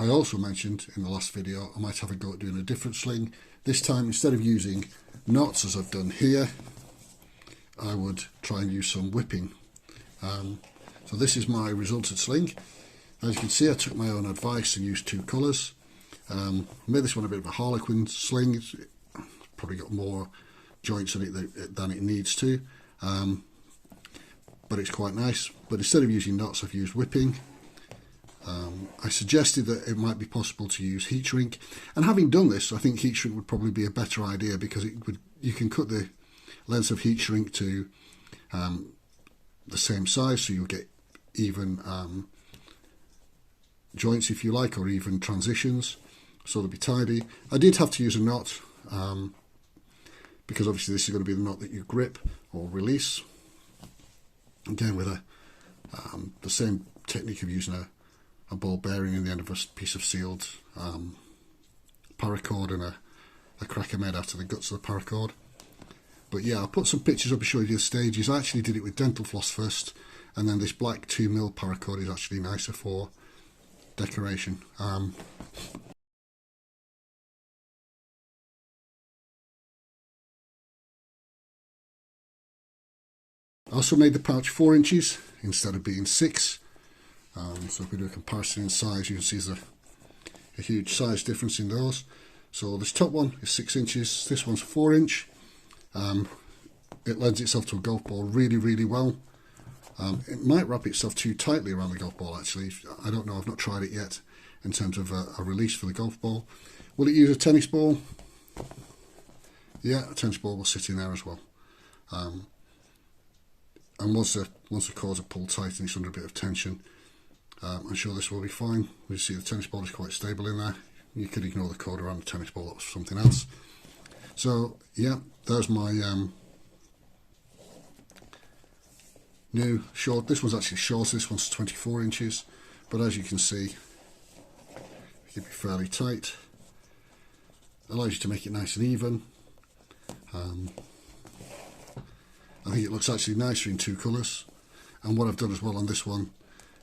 I also mentioned in the last video I might have a go at doing a different sling. This time, instead of using knots as I've done here, I would try and use some whipping. So this is my resultant sling. As you can see, I took my own advice and used two colours. Made this one a bit of a Harlequin sling. It's probably got more joints in it than it needs to, but it's quite nice. But instead of using knots, I've used whipping. I suggested that it might be possible to use heat shrink, and having done this, I think heat shrink would probably be a better idea, because you can cut the lengths of heat shrink to the same size, so you'll get even joints, if you like, or even transitions, so they'll be tidy. I did have to use a knot, because obviously this is going to be the knot that you grip or release. Again, with the same technique of using a ball bearing in the end of a piece of sealed paracord and a cracker made out of the guts of the paracord. But yeah, I'll put some pictures up and show you the stages. I actually did it with dental floss first, and then this black 2mm paracord is actually nicer for decoration. I also made the pouch 4 inches instead of being 6. So if we do a comparison in size, you can see there's a huge size difference in those. So this top one is 6 inches, this one's 4 inch. It lends itself to a golf ball really, really well. It might wrap itself too tightly around the golf ball, actually. I don't know, I've not tried it yet in terms of a release for the golf ball. Will it use a tennis ball? Yeah, a tennis ball will sit in there as well. And once the cords are pulled tight and it's under a bit of tension, I'm sure this will be fine. You see the tennis ball is quite stable in there. You could ignore the cord around the tennis ball, that was something else. So yeah, there's my new short. This one's actually shorter, this one's 24 inches, but as you can see, it can be fairly tight. Allows you to make it nice and even. I think it looks actually nicer in two colours. And what I've done as well on this one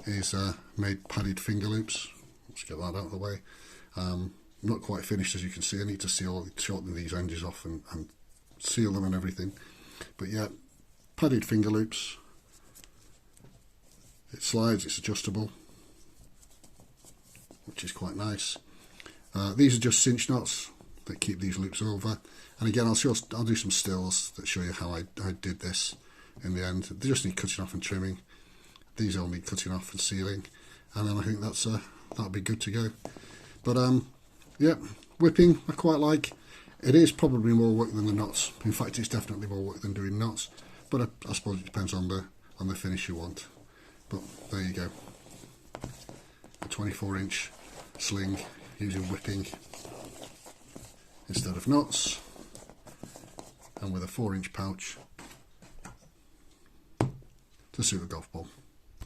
is made padded finger loops. Let's get that out of the way. Not quite finished, as you can see. I need to shorten these edges off and seal them and everything. But yeah, padded finger loops. It slides, it's adjustable, which is quite nice. These are just cinch knots that keep these loops over. And again, I'll do some stills that show you how I did this in the end. They just need cutting off and trimming. These all need cutting off and sealing, and then I think that'll be good to go. But yeah, whipping I quite like. It is probably more work than the knots. In fact, it's definitely more work than doing knots. But I suppose it depends on the finish you want. But there you go. A 24-inch sling using whipping instead of knots, and with a 4-inch pouch to suit a golf ball.